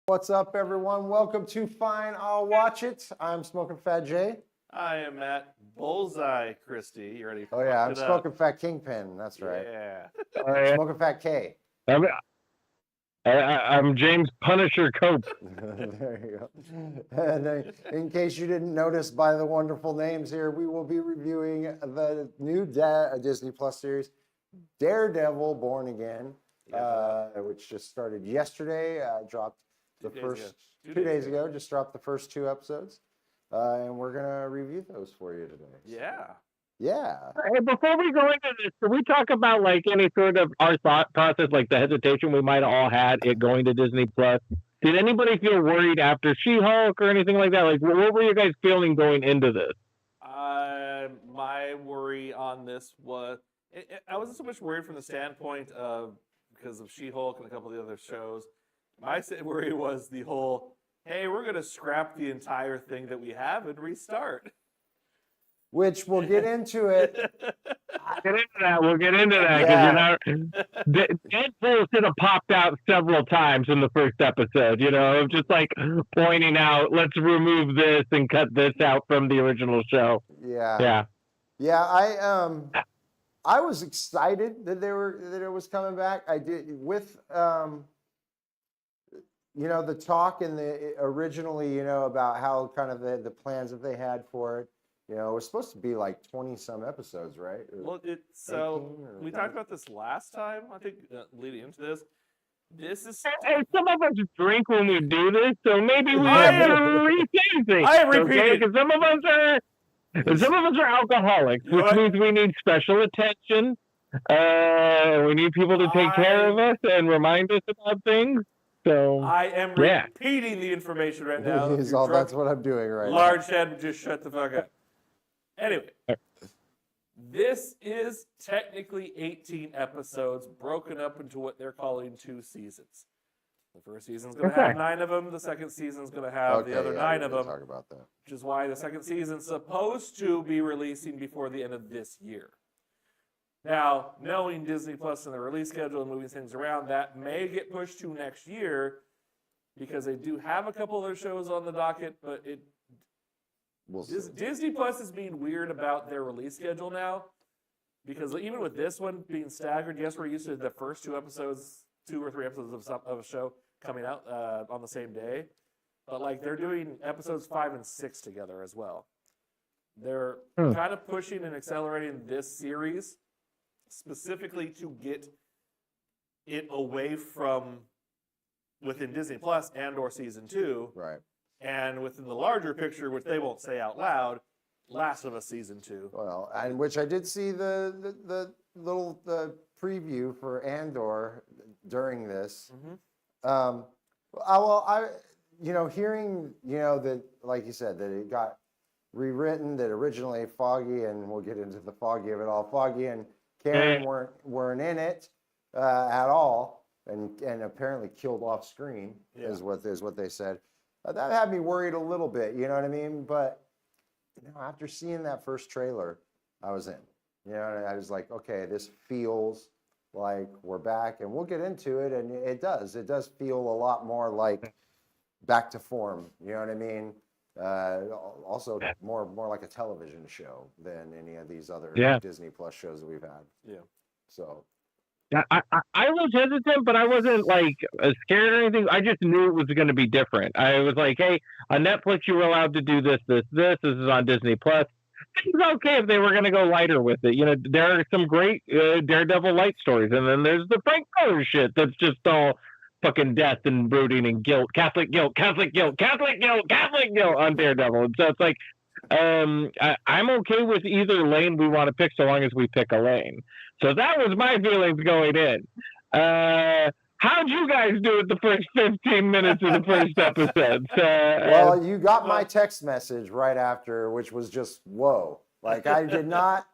What's up, everyone? Welcome to Fine, I'll Watch It. I'm Smoking Phat J. I am Matt Bullseye Christy. You ready? Oh, yeah, I'm Smoking Fat Kingpin. That's right. Yeah. Smoking Fat K. I'm James Punisher Cope. There you go. And in case you didn't notice by the wonderful names here, we will be reviewing the new Disney Plus series, Daredevil Born Again, which just started yesterday. Dropped the first 2 days ago. Just dropped the first 2 episodes. And we're going to review those for you today. Yeah. Yeah. Hey, before we go into this, can we talk about like any sort of our thought process, like the hesitation we might have all had it going to Disney Plus? Did anybody feel worried after She-Hulk or anything like that? Like, what were you guys feeling going into this? My worry on this was I wasn't so much worried from the standpoint of because of She-Hulk and a couple of the other shows. My worry was the whole, hey, we're going to scrap the entire thing that we have and restart. Which we'll get into it. We'll get into that. Yeah. Deadpool should have popped out several times in the first episode, just like pointing out, let's remove this and cut this out from the original show. Yeah. I was excited that it was coming back. I did with the talk and the originally about how kind of the plans that they had for it. It was supposed to be like 20-some episodes, right? Well, we talked about this last time, I think, leading into this. This is... Hey, some of us drink when we do this, so maybe we have to rethink things. I repeat because some of us are alcoholics, which means we need special attention. We need people to take care of us and remind us about things. So I am repeating the information right now. That's what I'm doing right now. Large head, just shut the fuck up. Anyway, this is technically 18 episodes broken up into what they're calling 2 seasons. The first season's going to have 9 of them. The second season's going to have the other 9 of them. Talk about that. Which is why the second season's supposed to be releasing before the end of this year. Now, knowing Disney Plus and the release schedule and moving things around, that may get pushed to next year because they do have a couple other shows on the docket, but Disney Plus is being weird about their release schedule now because even with this one being staggered, yes, we're used to the first 2 or 3 episodes of a show coming out on the same day, but like they're doing episodes 5 and 6 together as well. They're kind of pushing and accelerating this series specifically to get it away from within Disney Plus and or season 2. Right. And within the larger picture, which they won't say out loud, Last of Us season 2. Well, and which I did see the little preview for Andor during this. Mm-hmm. Hearing that, like you said, that it got rewritten, that originally Foggy, and we'll get into the Foggy of it all. Foggy and Karen weren't in it at all, and apparently killed off screen is what they said. That had me worried a little bit, you know what I mean? But after seeing that first trailer, I was in. I was like, okay, this feels like we're back, and we'll get into it, and it does. It does feel a lot more like back to form. You know what I mean? Also, more like a television show than any of these other Disney Plus shows that we've had. Yeah. So. Yeah, I was hesitant, but I wasn't like scared or anything. I just knew it was going to be different. I was like, hey, on Netflix you were allowed to do this. This is on Disney Plus. It was okay if they were going to go lighter with it. There are some great Daredevil light stories, and then there's the Frank Miller shit that's just all fucking death and brooding and guilt, Catholic guilt on Daredevil. And so it's like, I'm okay with either lane we want to pick so long as we pick a lane. So that was my feelings going in. How'd you guys do it the first 15 minutes of the first episode? Well, you got my text message right after, which was just, whoa. Like, I did not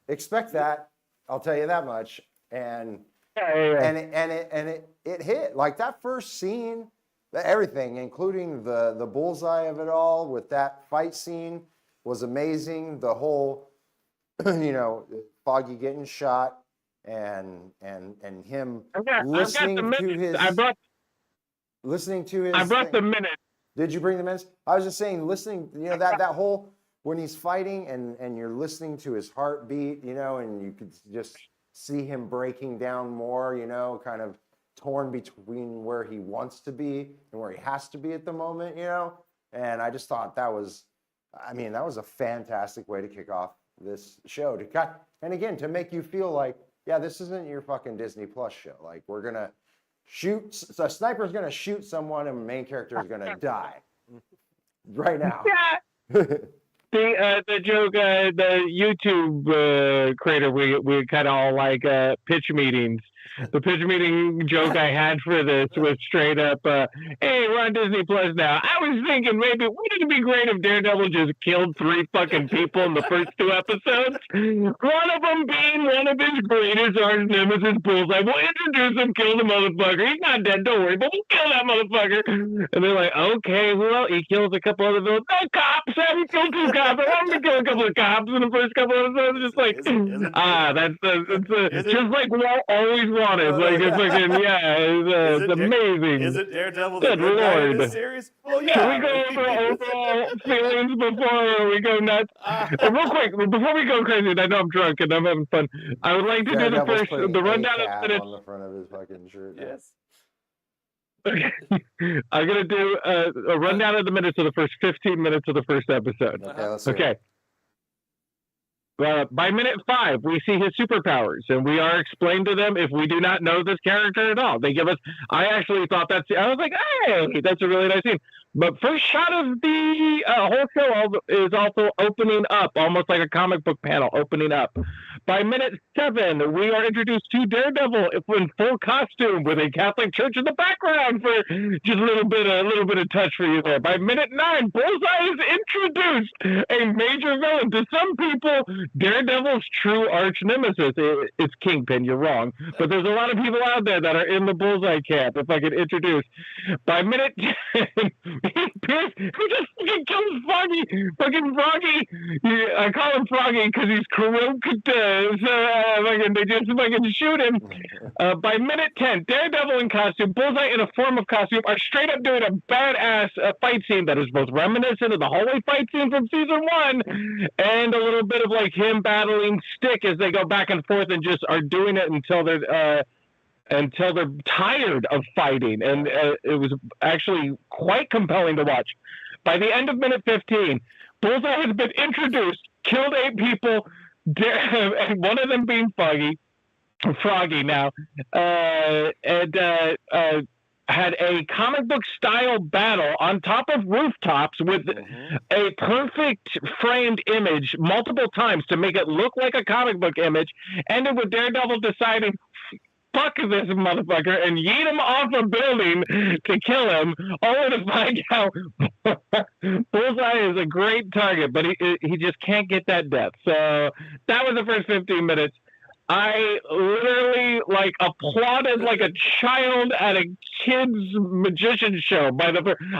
expect that. I'll tell you that much. And it hit. Like, that first scene, everything, including the bullseye of it all with that fight scene was amazing. The whole, Foggy getting shot and him listening to his. listening to his I brought thing. the minutes. Did you bring the minutes? I was just saying, listening, that whole, when he's fighting and you're listening to his heartbeat, and you could just see him breaking down more, kind of torn between where he wants to be and where he has to be at the moment, and I just thought that was a fantastic way to kick off this show and again, to make you feel like, yeah, this isn't your fucking Disney Plus show. Like, we're going to so a sniper's going to shoot someone and the main character is going to die right now. Yeah. The joke, the YouTube creator, we kind of all like pitch meetings. The pitch meeting joke I had for this was straight up, hey, we're on Disney Plus now. I was thinking maybe, wouldn't it be great if Daredevil just killed 3 fucking people in the first 2 episodes? One of them being one of his greatest arch nemesis, Bullseye. We'll introduce him, kill the motherfucker. He's not dead, don't worry, but we'll kill that motherfucker. And they're like, okay, well, he kills a couple other villains. No, cops! I haven't killed 2 cops. I want him to kill a couple of cops in the first couple of episodes. Just like, that's just like Walt always wanted. Like, it's fucking, it's amazing. Is it Daredevil Good the good guy in Lord. this series? Well, yeah. Can we go over overall feelings before we go nuts? Real quick, before we go crazy, I know I'm drunk and I'm having fun. I would like to do the rundown of the minutes. On the front of his fucking shirt. Yes. Okay. I'm going to do a rundown of the minutes of the first 15 minutes of the first episode. Okay, let's see. Okay. By minute 5, we see his superpowers, and we are explained to them if we do not know this character at all. They give us. I actually thought I was like, hey, that's a really nice scene. But first shot of the whole show is also opening up, almost like a comic book panel opening up. By minute 7, we are introduced to Daredevil in full costume with a Catholic church in the background for just a little bit of touch for you there. By minute 9, Bullseye is introduced, a major villain. To some people, Daredevil's true arch nemesis. It's Kingpin. You're wrong, but there's a lot of people out there that are in the Bullseye camp. If I could introduce, by minute 10, Pierce, who just fucking kills Froggy. I call him Froggy because he's corrupt. They just fucking shoot him. By minute 10, Daredevil in costume, Bullseye in a form of costume are straight up doing a badass fight scene that is both reminiscent of the hallway fight scene from season 1 and a little bit of like him battling Stick as they go back and forth and just are doing it until they're tired of fighting. And it was actually quite compelling to watch. By the end of minute 15, Bullseye has been introduced, killed 8 people, and one of them being Froggy now, had a comic book style battle on top of rooftops with a perfect framed image multiple times to make it look like a comic book image, ended with Daredevil deciding, fuck this motherfucker, and yeet him off a building to kill him, only to find out Bullseye is a great target, but he just can't get that death. So that was the first 15 minutes. I literally applauded like a child at a kid's magician show.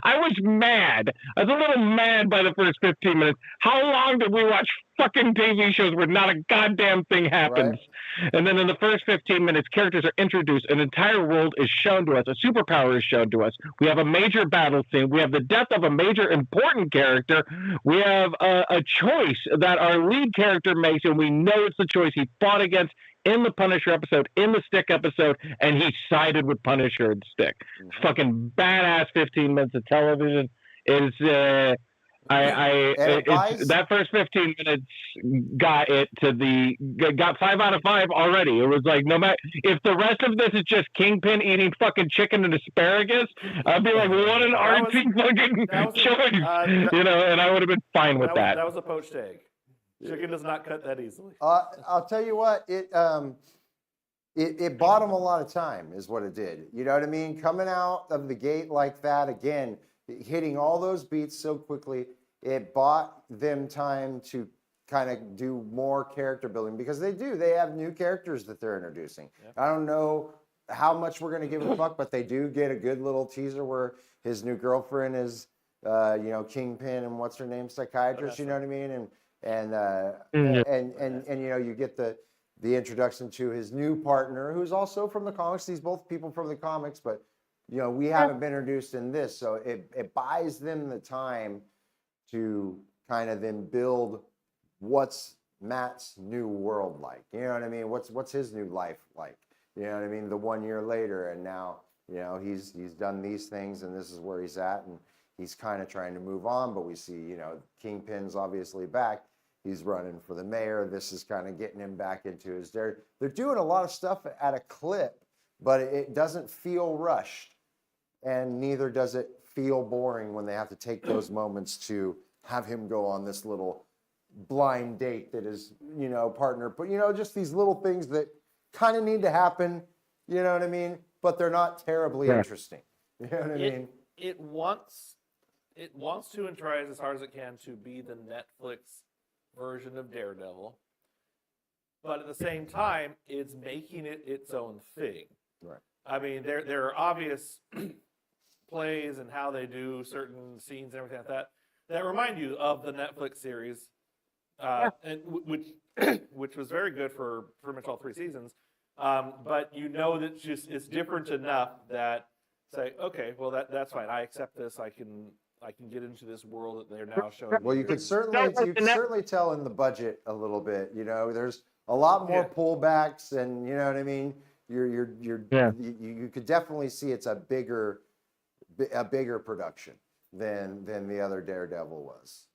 I was mad. I was a little mad by the first 15 minutes. How long did we watch fucking TV shows where not a goddamn thing happens? Right. And then in the first 15 minutes, characters are introduced. An entire world is shown to us. A superpower is shown to us. We have a major battle scene. We have the death of a major important character. We have a choice that our lead character makes, and we know it's the choice he fought against in the Punisher episode, in the Stick episode, and he sided with Punisher and Stick. Fucking badass 15 minutes of television is that first 15 minutes got 5 out of 5 already. It was like, no matter if the rest of this is just Kingpin eating fucking chicken and asparagus, I'd be like, what an artsy fucking choice, and I would have been fine with that. That was a poached egg. Chicken does not cut that easily. I'll tell you what, it bought them a lot of time, is what it did. You know what I mean? Coming out of the gate like that, again, hitting all those beats so quickly, it bought them time to kind of do more character building, because they have new characters that they're introducing. Yep. I don't know how much we're going to give a fuck, but they do get a good little teaser where his new girlfriend is, Kingpin and what's her name, psychiatrist, you know what I mean? And you get the introduction to his new partner, who's also from the comics. These both people from the comics, but we haven't been introduced in this, so it buys them the time to kind of then build what's Matt's new world like. You know what I mean? What's his new life like? You know what I mean? The 1 year later, and now he's done these things, and this is where he's at, and he's kind of trying to move on. But we see Kingpin's obviously back. He's running for the mayor. This is kind of getting him back into his. They're doing a lot of stuff at a clip, but it doesn't feel rushed, and neither does it feel boring when they have to take those moments to have him go on this little blind date that is partner. But just these little things that kind of need to happen. You know what I mean? But they're not terribly interesting. You know what I mean? It wants to and tries as hard as it can to be the Netflix version of Daredevil, but at the same time, it's making it its own thing. Right. I mean, there are obvious plays and how they do certain scenes and everything like that remind you of the Netflix series, and which was very good for pretty much all 3 seasons. But that it's different enough that say, okay, well that's fine. I accept this. I can get into this world that they're now showing. Well, you could certainly tell in the budget a little bit. There's a lot more pullbacks, and you know what I mean. You could definitely see it's a bigger production than the other Daredevil was.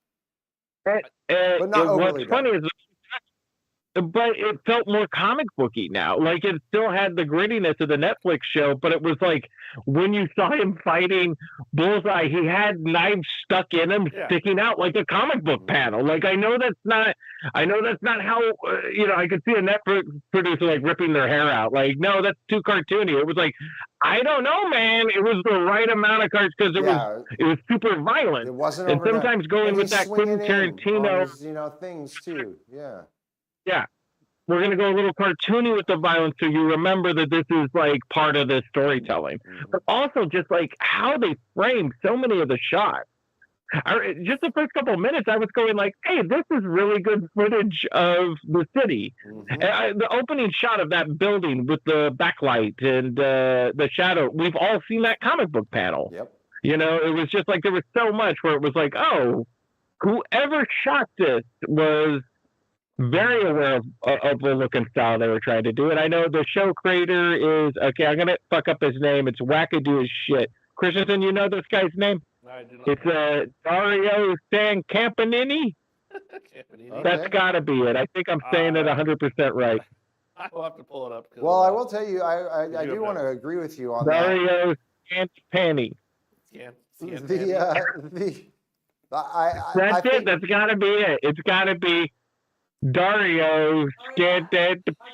But not overly. What's funny is, but it felt more comic booky now. Like, it still had the grittiness of the Netflix show, but it was like when you saw him fighting Bullseye, he had knives stuck in him, sticking out like a comic book panel. Like, I know that's not how I could see a Netflix producer like ripping their hair out. Like, no, that's too cartoony. It was like, I don't know, man. It was the right amount of cards because it was super violent. It wasn't. And sometimes going with that Quentin Tarantino things too. Yeah. Yeah, we're going to go a little cartoony with the violence so you remember that this is like part of the storytelling. But also just like how they frame so many of the shots. Just the first couple of minutes, I was going like, hey, this is really good footage of the city. The opening shot of that building with the backlight and the shadow, we've all seen that comic book panel. Yep. It was just like there was so much where it was like, oh, whoever shot this was very aware of the look and style they were trying to do. And I know the show creator is, okay, I'm going to fuck up his name. It's wackadoo as shit. Christensen, you know this guy's name? I do not. It's Dario San Campanini. Okay. That's got to be it. I think I'm saying it 100% right. I will have to pull it up. Well, I will tell you, I do want to agree with you on Dario Scantipani. That's it. That's got to be it. It's got to be Dario Scantipani. I got it. Dario.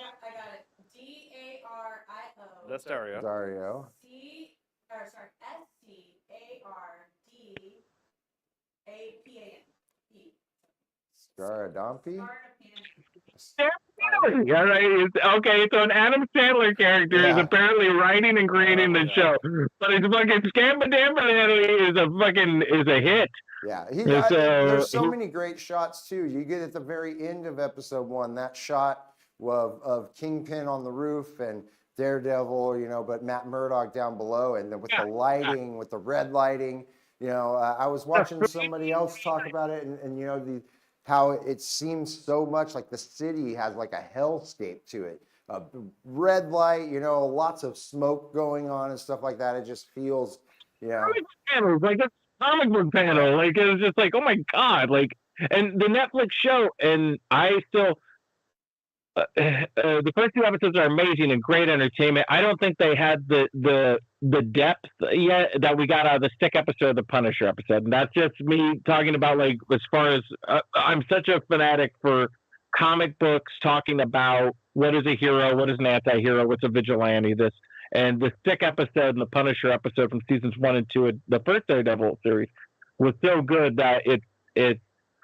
That's Dario. Dario. Scardapan. Yeah, right. Okay, so an Adam Sandler character is apparently writing and creating the show, but his fucking Scampadamily is a hit. Yeah, there's so many great shots too. You get at the very end of episode 1 that shot of Kingpin on the roof and Daredevil, but Matt Murdock down below, and then with the lighting, with the red lighting. I was watching somebody else talk about it, and how it seems so much like the city has like a hellscape to it. Red light, lots of smoke going on and stuff like that. It just feels, like a comic book panel. Like, it was just like, oh my God. Like, and the Netflix show, and I still, the first 2 episodes are amazing and great entertainment. I don't think they had the depth yet that we got out of the Stick episode, the Punisher episode. And that's just me talking about, like, as far as I'm such a fanatic for comic books, talking about what is a hero, what is an anti-hero, what's a vigilante, this. And the Stick episode and the Punisher episode from seasons 1 and 2 of the first Daredevil series was so good that these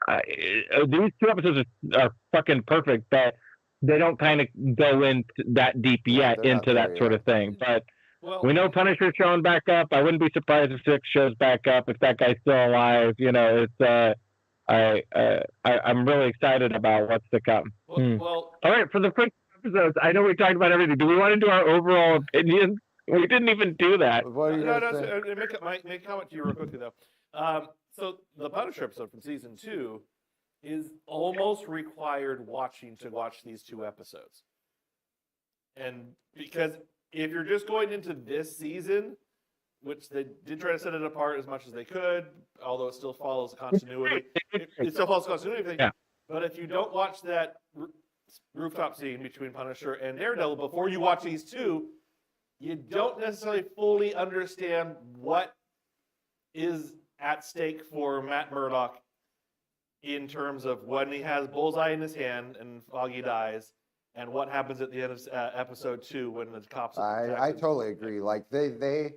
2 episodes are fucking perfect, that they don't kind of go into that deep yet into that sort of thing. But we know Punisher's showing back up. I wouldn't be surprised if Stick shows back up, if that guy's still alive. I'm really excited about what's to come. Well, all right, for the first episodes, I know we talked about everything. Do we want to do our overall opinions We didn't even do that. What are you No, gonna no, say? make a comment to you real quickly though. So the Punisher episode from season 2 is almost required watching to watch these 2 episodes, and because if you're just going into this season, which they did try to set it apart as much as they could, although it still follows continuity. It still follows continuity. Yeah. But if you don't watch that rooftop scene between Punisher and Daredevil before you watch these 2, you don't necessarily fully understand what is at stake for Matt Murdock in terms of when he has Bullseye in his hand and Foggy dies, and what happens at the end of episode 2 when the cops. I totally agree. Like they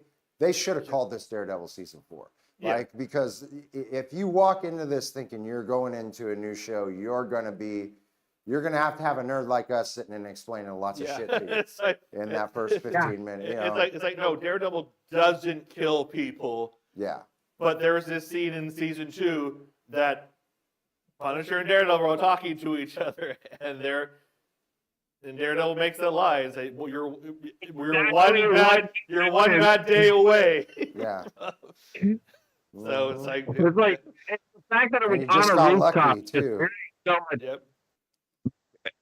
should have called this Daredevil season 4. Yeah. Like, because if you walk into this thinking you're going into a new show, you're gonna have a nerd like us sitting and explaining lots of shit to you It's like, in that first 15 minutes. You know? it's like no, Daredevil doesn't kill people. Yeah. But there was this scene in season 2 that Punisher and Daredevil are talking to each other, and Daredevil makes that lie and say, "Well, you're one bad day away." Yeah. So it's like It's like the fact that it was And you just on got a rooftop. lucky, just too. married so much, yep.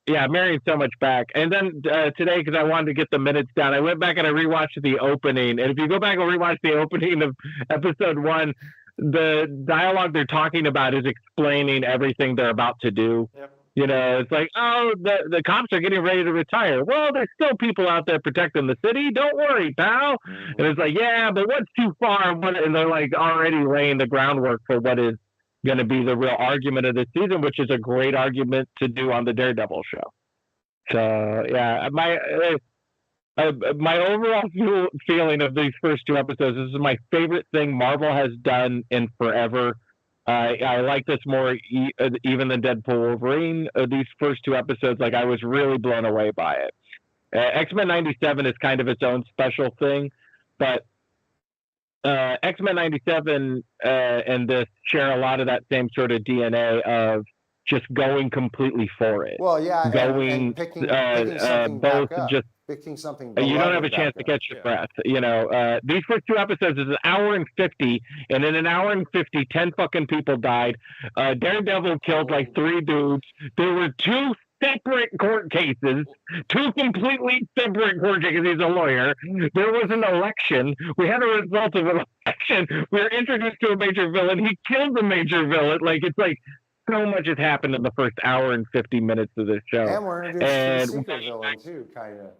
yeah, marrying so much back. And then today, because I wanted to get the minutes down, I went back and I rewatched the opening. And if you go back and rewatch the opening of episode 1, the dialogue they're talking about is explaining everything they're about to do. Yep. You know, it's like, oh, the cops are getting ready to retire. Well, there's still people out there protecting the city. Don't worry, pal. And it's like, yeah, but what's too far? And they're like already laying the groundwork for what is going to be the real argument of this season, which is a great argument to do on the Daredevil show. So, yeah, my overall feeling of these first 2 episodes, this is my favorite thing Marvel has done in forever. I like this more even than Deadpool Wolverine. These first 2 episodes, like I was really blown away by it. X-Men 97 is kind of its own special thing, but X-Men 97 and this share a lot of that same sort of DNA of just going completely for it. Well, yeah, going and picking something both back up. just Picking something. you don't have a beloved chance back to up. catch your breath. You know, these first 2 episodes is an hour and 50, and in an hour and 50, 10 fucking people died. Daredevil killed like 3 dudes. There were 2 separate court cases, 2 completely separate court cases. He's a lawyer. There was an election. We had a result of an election. We were introduced to a major villain. He killed the major villain. Like, it's like so much has happened in the first hour and 50 minutes of this show. And we're introduced to the secret villain too, kind of.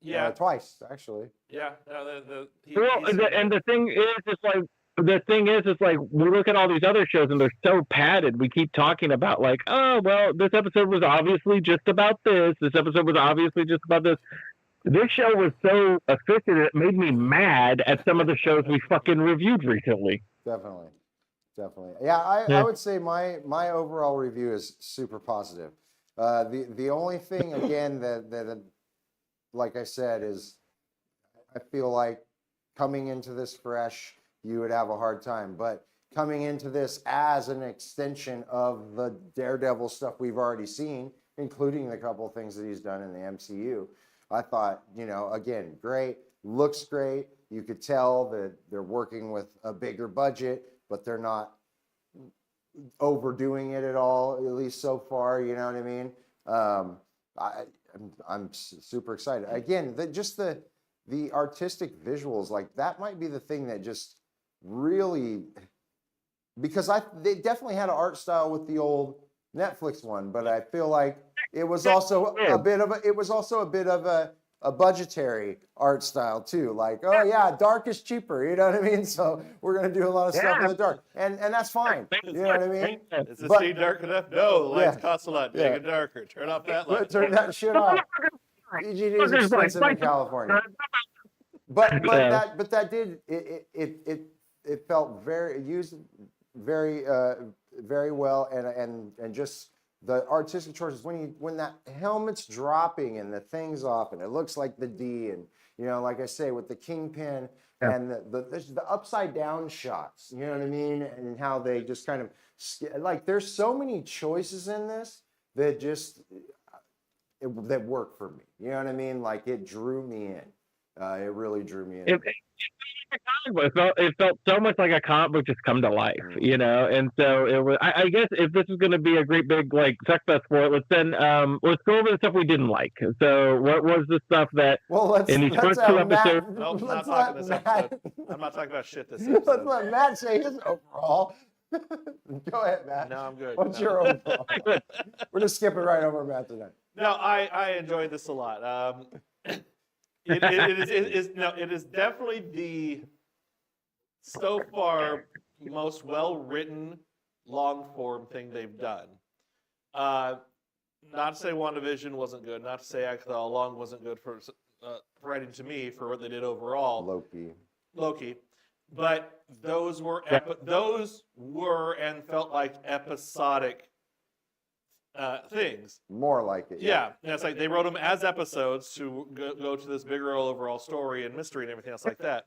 Yeah. Twice actually. Yeah. No, and the thing is like we look at all these other shows and they're so padded. We keep talking about like, oh well, this episode was obviously just about this. This episode was obviously just about this. This show was so efficient it made me mad at some of the shows we fucking reviewed recently. Definitely. Yeah, I would say my overall review is super positive. The only thing again that like I said is I feel like coming into this fresh, you would have a hard time. But coming into this as an extension of the Daredevil stuff we've already seen, including the couple of things that he's done in the MCU, I thought, again, great, looks great. You could tell that they're working with a bigger budget, but they're not overdoing it at all, at least so far, you know what I mean? I'm super excited. Again, the artistic visuals, like that might be the thing that just really, because they definitely had an art style with the old Netflix one, but I feel like it was also a bit of a budgetary art style too. Like, oh yeah, dark is cheaper, you know what I mean? So we're gonna do a lot of stuff in the dark, and that's fine. You know what I mean? Is the scene dark enough? No, the lights cost a lot. Make it darker. Turn off that light. Turn that shit off. EGD is expensive in California. But that did it felt very used very well, and just the artistic choices when that helmet's dropping and the thing's off and it looks like the D, and like I say with the Kingpin and the upside down shots, you know what I mean, and how they just kind of like there's so many choices in this that just that work for me, you know what I mean, like it drew me in. It really drew me in. It felt so much like a comic book just come to life, you know. And so it was. I guess if this is going to be a great big like success for it, let's go over the stuff we didn't like. So what was the stuff that in these first two episodes? Nope, not talking this episode. I'm not talking about shit this episode. Let's let Matt say his overall. Go ahead, Matt. No, I'm good. What's your overall? We're just skipping right over Matt tonight. No, I enjoyed this a lot. It is definitely the so far most well-written long-form thing they've done. Not to say WandaVision wasn't good. Not to say All Along wasn't good for writing to me for what they did overall. Loki, but those were and felt like episodic things. More like it. Yeah. And it's like they wrote them as episodes to go to this bigger overall story and mystery and everything else like that.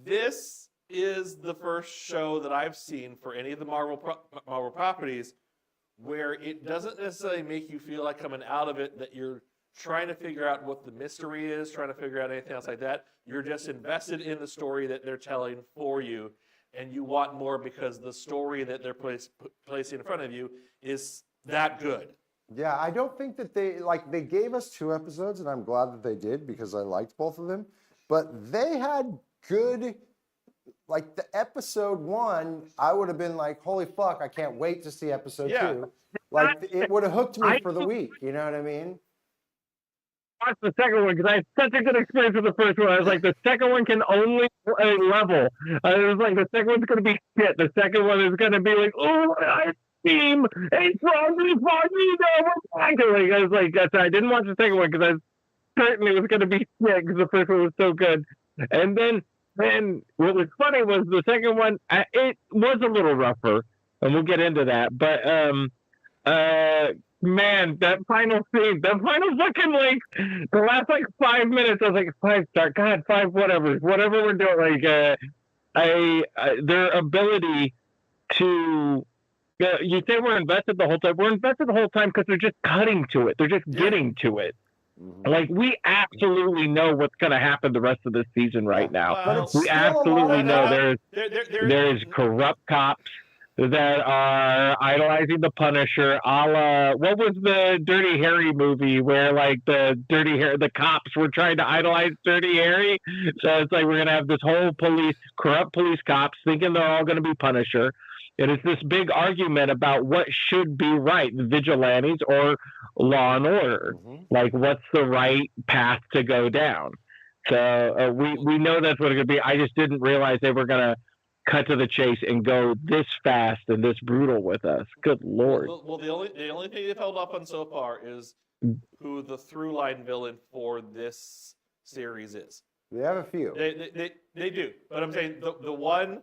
This is the first show that I've seen for any of the Marvel properties where it doesn't necessarily make you feel like coming out of it that you're trying to figure out what the mystery is, trying to figure out anything else like that. You're just invested in the story that they're telling for you, and you want more because the story that they're placing in front of you is that good. Yeah, I don't think that they gave us 2 episodes, and I'm glad that they did because I liked both of them. But they had good, like the episode 1, I would have been like, holy fuck, I can't wait to see episode 2. Like it would have hooked me for the week. You know what I mean? Watch the second one because I had such a good experience with the first one. I was like, the second one can only level. I was like, the second one's going to be shit. The second one is going to be like, oh, I team, it's foggy, I was like, I didn't watch the second one because I was certain it was going to be shit because the first one was so good. And then what was funny was the second one, it was a little rougher, and we'll get into that. But man, that final scene, that final fucking like the last like 5 minutes, I was like 5-star, God, 5, whatever we're doing. Like, their ability to. You say we're invested the whole time. We're invested the whole time because they're just cutting to it. They're just getting to it. Mm-hmm. Like, we absolutely know what's going to happen the rest of this season right now. We absolutely know there's corrupt cops that are idolizing the Punisher, a la, what was the Dirty Harry movie where like the cops were trying to idolize Dirty Harry? So it's like we're going to have this whole corrupt police cops thinking they're all going to be Punisher. And it's this big argument about what should be right, vigilantes or law and order. Mm-hmm. Like, what's the right path to go down? So we know that's what it's going to be. I just didn't realize they were going to cut to the chase and go this fast and this brutal with us. Good Lord. Well, the only thing they've held up on so far is who the through line villain for this series is. They have a few. They do, but I'm saying the one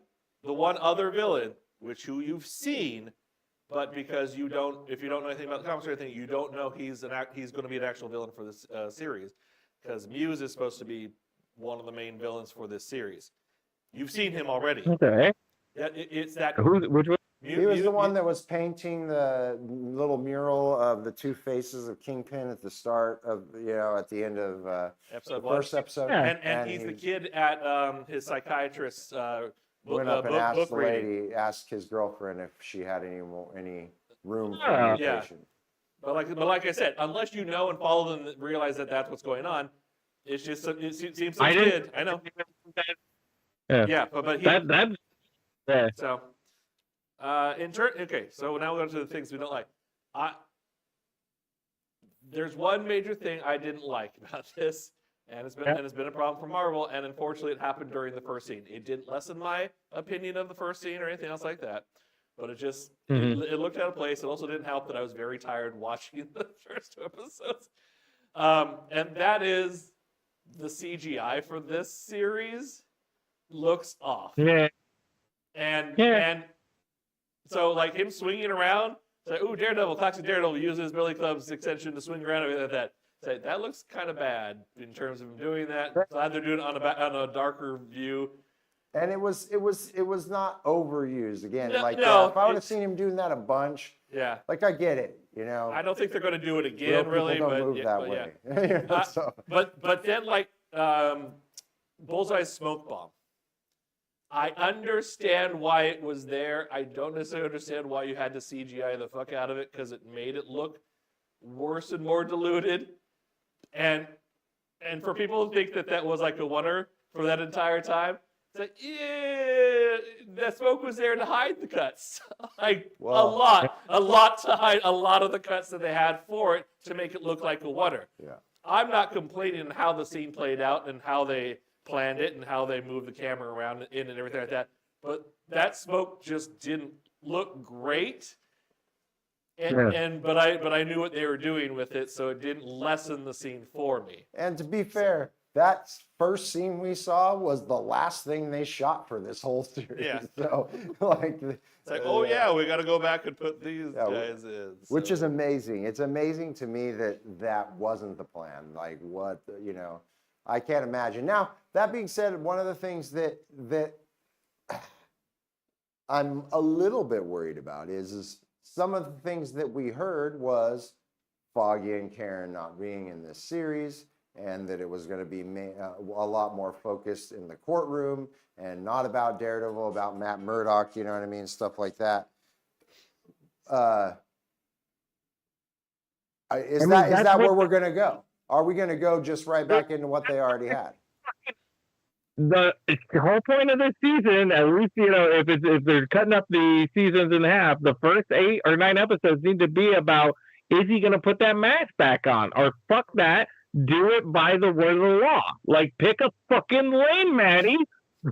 other villain, who you've seen, but because if you don't know anything about the comics or anything, you don't know he's going to be an actual villain for this series, because Muse is supposed to be one of the main villains for this series. You've seen him already. Okay. Yeah, it's that. Which one? He was the one that was painting the little mural of the 2 faces of Kingpin at the start of, at the end of the first episode. Yeah. And he's the kid at his psychiatrist's went up and asked the lady, asked his girlfriend if she had any room for communication. But like I said, unless you know and follow them and realize that that's what's going on, it's just it seems some kid. I know. Yeah, but he. Yeah. So, okay. So now we're going to the things we don't like. There's one major thing I didn't like about this. And it's been a problem for Marvel, and unfortunately it happened during the first scene. It didn't lessen my opinion of the first scene or anything else like that, but it just it looked out of place. It also didn't help that I was very tired watching the first 2 episodes. And that is the CGI for this series looks off. Yeah. And so like him swinging around, it's like, ooh, Daredevil, classic Daredevil, uses his Billy Club's extension to swing around and everything like that. That looks kind of bad in terms of doing that. Glad they're doing it on a darker view. And it was not overused again. No, if I would have seen him doing that a bunch, like I get it, I don't think they're going to do it again, really. Don't move that way. But then like Bullseye's smoke bomb. I understand why it was there. I don't necessarily understand why you had to CGI the fuck out of it, because it made it look worse and more diluted. And for people to think that that was like a wonder for that entire time, it's like, yeah, that smoke was there to hide the cuts. Like, Well, a lot to hide a lot of the cuts that they had for it to make it look like a wonder. Yeah. I'm not complaining on how the scene played out and how they planned it and how they moved the camera around in and everything like that. But that smoke just didn't look great. But I knew what they were doing with it, so it didn't lessen the scene for me. And to be fair, that first scene we saw was the last thing they shot for this whole series. Yeah. So, like, It's like, oh yeah, we got to go back and put these guys in. Which is amazing. It's amazing to me that that wasn't the plan. Like, what, you know, I can't imagine. Now, that being said, one of the things that I'm a little bit worried about is some of the things that we heard was Foggy and Karen not being in this series, and that it was going to be a lot more focused in the courtroom and not about Daredevil, about Matt Murdock, you know what I mean, stuff like that. Is that where we're going to go? Are we going to go just right back into what they already had? The whole point of this season, at least, you know, if they're cutting up the seasons in half, the first 8 or 9 episodes need to be about, is he going to put that mask back on? Or fuck that, do it by the word of the law. Like, pick a fucking lane, Maddie.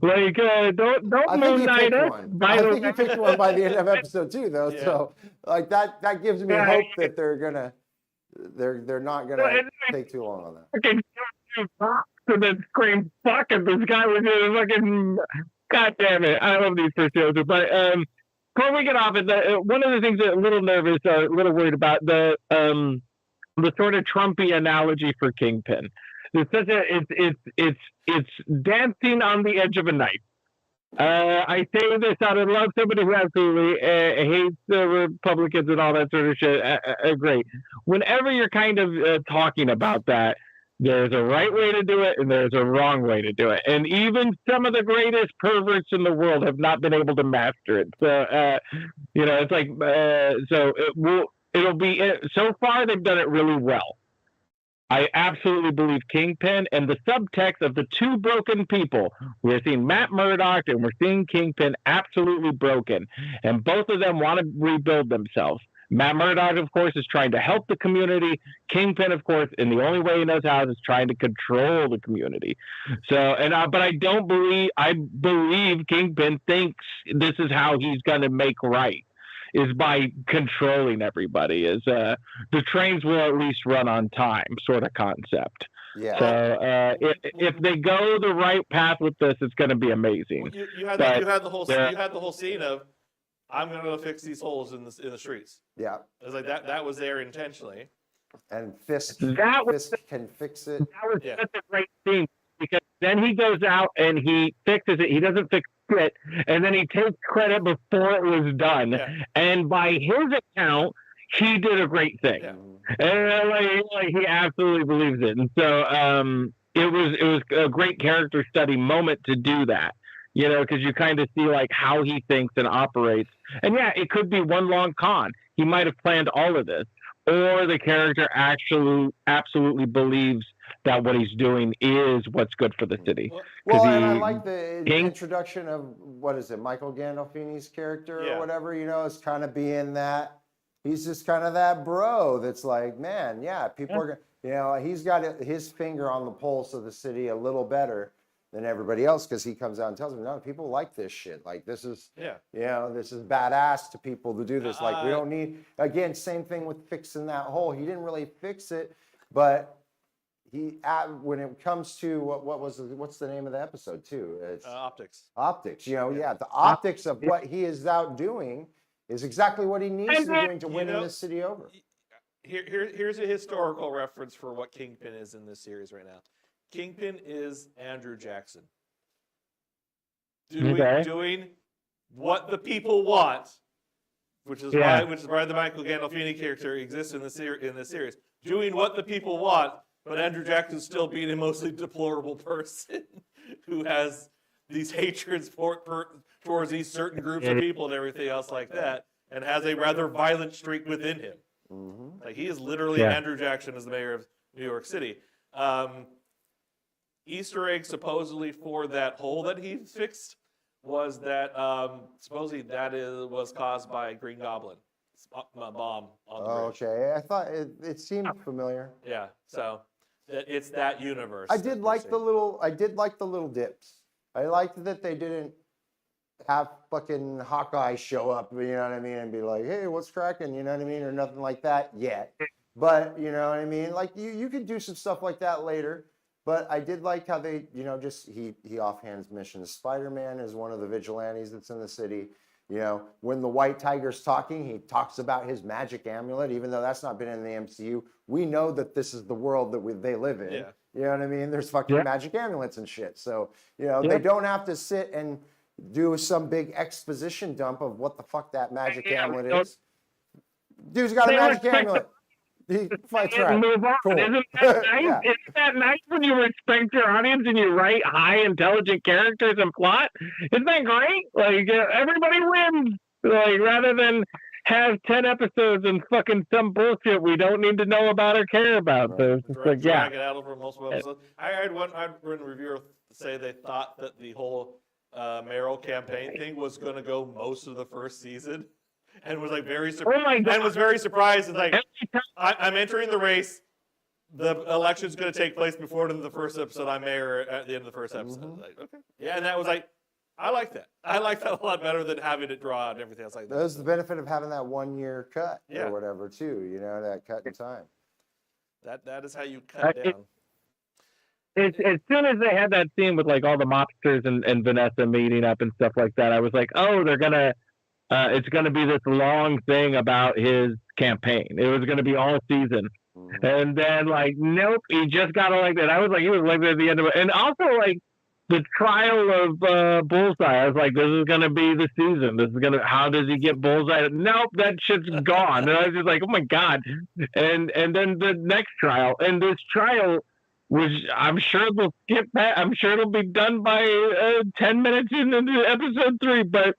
Like, don't Moon Knight us. I think he picked one by the end of episode 2, though. Yeah. So, like, that gives me hope that they're not gonna take too long on that. And then scream fuck at this guy with his fucking, god damn it, I love these first shows. But before we get off it, one of the things that I'm a little nervous or a little worried about, the sort of Trumpy analogy for Kingpin. It's such it's dancing on the edge of a knife. I say this out of love, somebody who absolutely hates the Republicans and all that sort of shit. Great. Whenever you're kind of talking about that, there's a right way to do it and there's a wrong way to do it. And even some of the greatest perverts in the world have not been able to master it. So, you know, it's like, it'll be, so far they've done it really well. I absolutely believe Kingpin and the subtext of the two broken people. We're seeing Matt Murdock and we're seeing Kingpin absolutely broken. And both of them want to rebuild themselves. Matt Murdock, of course, is trying to help the community. Kingpin, of course, in the only way he knows how, is trying to control the community. So, but I believe Kingpin thinks this is how he's going to make right, is by controlling everybody. Is the trains will at least run on time, sort of concept. Yeah. So if they go the right path with this, it's going to be amazing. Well, you had the whole scene of, I'm going to go fix these holes in the streets. Yeah. It was like that was there intentionally. And Fisk can fix it. That was such a great scene, because then he goes out and he fixes it. He doesn't fix it, and then he takes credit before it was done. Yeah. And by his account, he did a great thing. Yeah. And like he absolutely believes it. And so it was a great character study moment to do that. You know, because you kind of see like how he thinks and operates. And yeah, it could be one long con. He might have planned all of this, or the character absolutely believes that what he's doing is what's good for the city. Well, and I like the introduction of, what is it, Michael Gandolfini's character or whatever, you know, it's kind of being that, he's just kind of that bro that's like, man, people are, you know, he's got his finger on the pulse of the city a little better than everybody else, because he comes out and tells them, no, people like this shit. Like, this is, you know, this is badass to people to do this. Like, we don't need, again, same thing with fixing that hole. He didn't really fix it, but when it comes to what's the name of the episode too? It's Optics. Optics, you know, the optics of what he is out doing is exactly what he needs to be doing to win this city over. Here's a historical reference for what Kingpin is in this series right now. Kingpin is Andrew Jackson. Doing what the people want, which is why the Michael Gandolfini character exists in this series. Doing what the people want But Andrew Jackson's still being a mostly deplorable person who has these hatreds towards these certain groups of people and everything else like that, and has a rather violent streak within him. Like, he is literally Andrew Jackson as the mayor of New York City. Easter egg supposedly for that hole that he fixed was that supposedly was caused by a Green Goblin bomb on the bridge. Okay, I thought it seemed familiar. Yeah, so it's that universe. I did like the little dips. I liked that they didn't have fucking Hawkeye show up, you know what I mean, and be like, hey, what's cracking, you know what I mean, or nothing like that yet. But, you know what I mean, like, you could do some stuff like that later. But I did like how they, you know, just he offhands missions. Spider-Man is one of the vigilantes that's in the city. You know, when the White Tiger's talking, he talks about his magic amulet, even though that's not been in the MCU. We know that this is the world that they live in. Yeah. You know what I mean? There's fucking magic amulets and shit. So, you know, they don't have to sit and do some big exposition dump of what the fuck that magic amulet is. Dude's got a magic amulet. He fights right. Move on. Cool. Isn't that nice? Yeah. Isn't that nice when you respect your audience and you write high intelligent characters and plot? Isn't that great? Like, everybody wins. Like, rather than have 10 episodes and fucking some bullshit we don't need to know about or care about. So it's just like, drag it out over multiple episodes. I heard one reviewer say they thought that the whole mayoral campaign thing was going to go most of the first season. And was like very surprised. And was very surprised. It's like, I'm entering the race. The election's going to take place before the first episode. I'm mayor at the end of the first episode. Like, okay, yeah, and that was like, I like that. I like that a lot better than having it draw out and everything else like that. That's the benefit of having that 1 year cut or whatever too. You know, that cut in time. That is how you cut down. As soon as they had that scene with like all the mobsters and Vanessa meeting up and stuff like that, I was like, oh, they're gonna. It's going to be this long thing about his campaign. It was going to be all season. And then, like, nope, he just got elected. I was like, he was elected at the end of it. And also, like, the trial of Bullseye. I was like, this is going to be the season. This is going to, how does he get Bullseye? Nope, that shit's gone. And I was just like, oh my God. And then the next trial. And this trial was, I'm sure they'll skip that. I'm sure it'll be done by 10 minutes into episode 3. But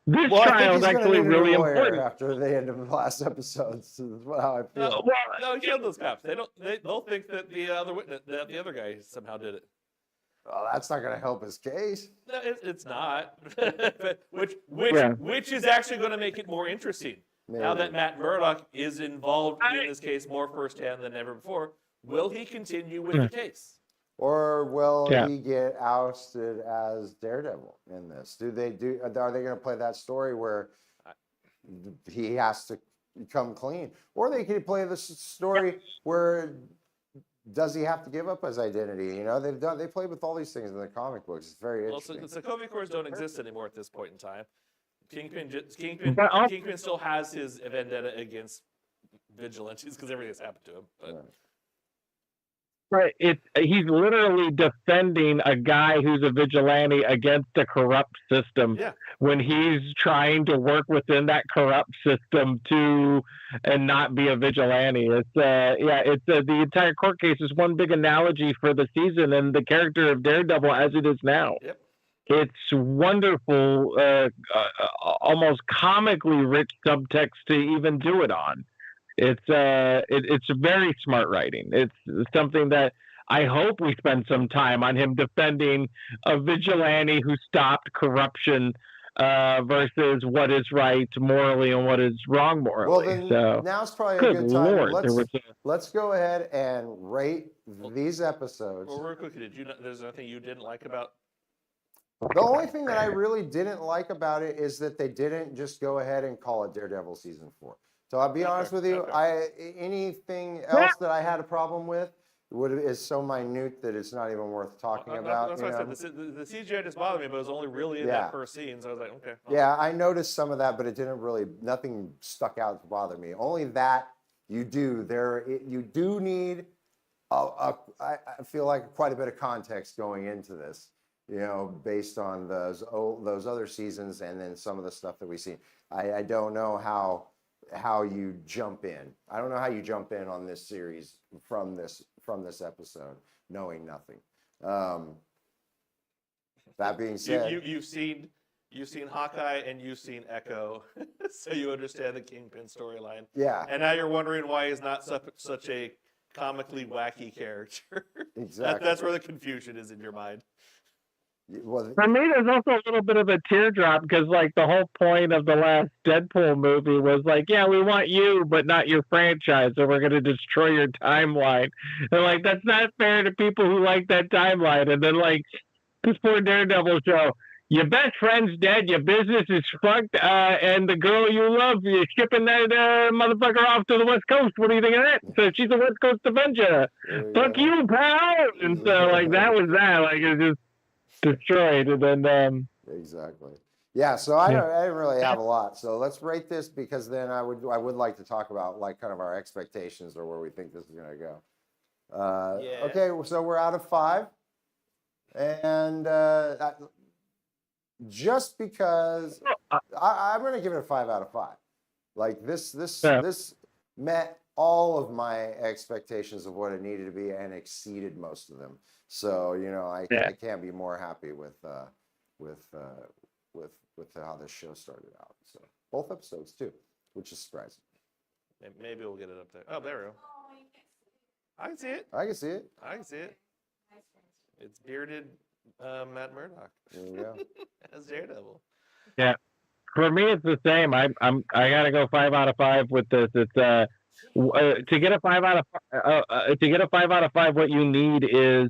this trial is actually really important. After the end of the last episode, so that's how I feel. No, kill those cops. They'll think that the other witness, that the other guy somehow did it. Well, that's not going to help his case. No, it's not. which is actually going to make it more interesting. Maybe. Now that Matt Murdock is involved in this case more firsthand than ever before, will he continue with the case? Or will he get ousted as Daredevil in this? Are they going to play that story where he has to come clean? Or they could play the story where does he have to give up his identity? You know, they play with all these things in the comic books. It's very interesting. Well, so Sokovia Corps don't exist anymore at this point in time. Kingpin still has his vendetta against vigilantes because everything has happened to him. But. Right. He's literally defending a guy who's a vigilante against a corrupt system when he's trying to work within that corrupt system and not be a vigilante. It's the entire court case is one big analogy for the season and the character of Daredevil as it is now. Yep. It's wonderful, almost comically rich subtext to even do it on. It's very smart writing. It's something that I hope we spend some time on him defending a vigilante who stopped corruption versus what is right morally and what is wrong morally. Well, then so, now's probably a good time. Lord, let's go ahead and rate these episodes. Well, real quick, there's nothing you didn't like about? The only thing that I really didn't like about it is that they didn't just go ahead and call it Daredevil season 4. So I'll be honest with you, anything else that I had a problem with is so minute that it's not even worth talking about. That's what I said. The CGI just bothered me, but it was only really in that first scene, so I was like, okay. Yeah, I noticed some of that, but it didn't really, nothing stuck out to bother me. Only that you do need, I feel like quite a bit of context going into this, you know, based on those other seasons and then some of the stuff that we've seen. I don't know how you jump in. I don't know how you jump in on this series from this from this episode, knowing nothing. That being said, You've seen Hawkeye and you've seen Echo, so you understand the Kingpin storyline. yeah, And now you're wondering why he's not such a comically wacky character. exactly. That's where the confusion is in your mind. Well, For me, there's also a little bit of a teardrop because, like, the whole point of the last Deadpool movie was like, yeah, we want you, but not your franchise, so we're going to destroy your timeline. And, like, that's not fair to people who like that timeline. And then, like, this poor Daredevil show, your best friend's dead, your business is fucked, and the girl you love, you're shipping that motherfucker off to the West Coast. What do you think of that? So she's a West Coast Avenger. Fuck you, pal! And so, like, that was that. Like, it just destroyed. And then, exactly. Yeah, so I didn't really have a lot. So let's rate this, because then I would like to talk about, like, kind of our expectations or where we think this is going to go. Yeah. Okay, so we're out of 5. And just because I'm going to give it a 5 out of 5. Like, this met all of my expectations of what it needed to be and exceeded most of them. So, you know, I can't be more happy with how this show started out. So both episodes too, which is surprising. Maybe we'll get it up there. Oh, there we go. I can see it. I can see it. I can see it. It's bearded Matt Murdock There you go. as Daredevil. yeah, for me, it's the same. I gotta go 5 out of 5 with this. It's to get a 5 out of 5. What you need is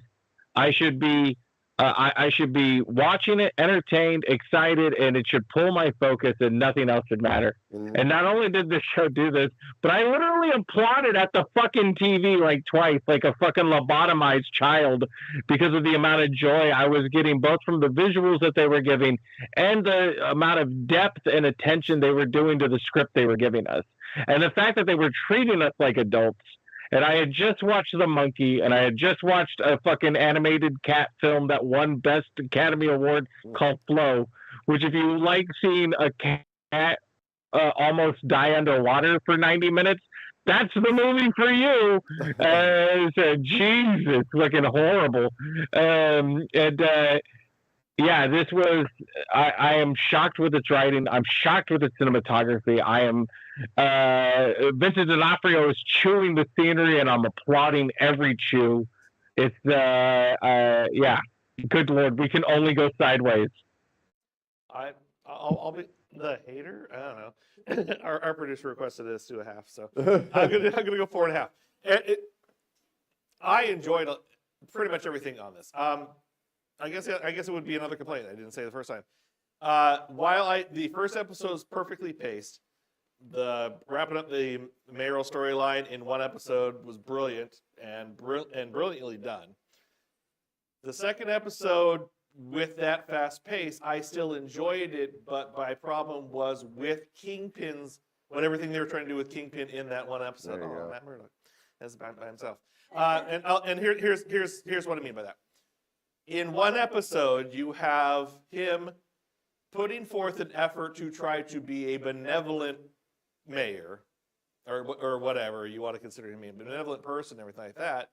I should be watching it, entertained, excited, and it should pull my focus, and nothing else should matter. Mhm. And not only did this show do this, but I literally applauded at the fucking TV like twice, like a fucking lobotomized child, because of the amount of joy I was getting, both from the visuals that they were giving and the amount of depth and attention they were doing to the script they were giving us. And the fact that they were treating us like adults. And I had just watched The Monkey, and I had just watched a fucking animated cat film that won Best Academy Award called Flow, which, if you like seeing a cat almost die underwater for 90 minutes, that's the movie for you. Jesus, fucking horrible. Yeah, this was. I am shocked with its writing. I'm shocked with its cinematography. I am. Vincent D'Onofrio is chewing the scenery, and I'm applauding every chew. It's yeah. Good Lord, we can only go sideways. I'll be the hater. I don't know. Our producer requested this 2.5, so I'm gonna go 4.5. I enjoyed pretty much everything on this. I guess it would be another complaint. I didn't say the first time. While the first episode is perfectly paced, the wrapping up the mayoral storyline in one episode was brilliant and brilliantly done. The second episode, with that fast pace, I still enjoyed it, but my problem was with Kingpin's, everything they were trying to do with Kingpin in that one episode. There you go. Matt Murdock, that's by himself. Here's what I mean by that. In one episode, you have him putting forth an effort to try to be a benevolent mayor, or whatever you want to consider him, a benevolent person, everything like that.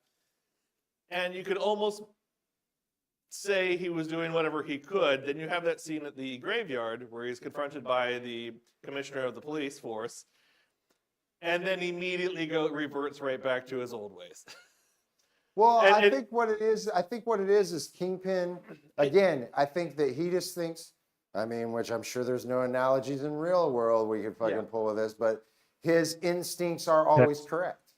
And you could almost say he was doing whatever he could. Then you have that scene at the graveyard where he's confronted by the commissioner of the police force, and then immediately reverts right back to his old ways. Well, I think what it is Kingpin, again, I think that he just thinks, I mean, which I'm sure there's no analogies in real world we could fucking pull with this, but his instincts are always correct,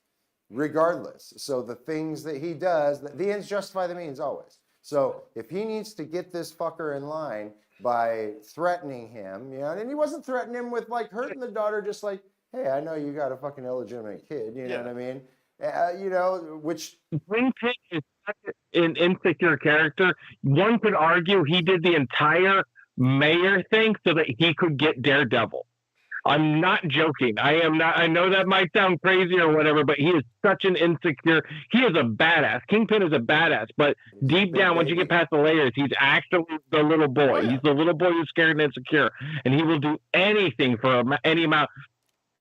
regardless. So the things that he does, the ends justify the means always. So if he needs to get this fucker in line by threatening him, you know, and he wasn't threatening him with like hurting the daughter, just like, hey, I know you got a fucking illegitimate kid, you know what I mean? You know, which Kingpin is such an insecure character. One could argue he did the entire mayor thing so that he could get Daredevil. I'm not joking. I am not. I know that might sound crazy or whatever, but he is such an insecure. He is a badass. Kingpin is a badass, but deep down, once you get past the layers, he's actually the little boy. He's the little boy who's scared and insecure, and he will do anything for any amount.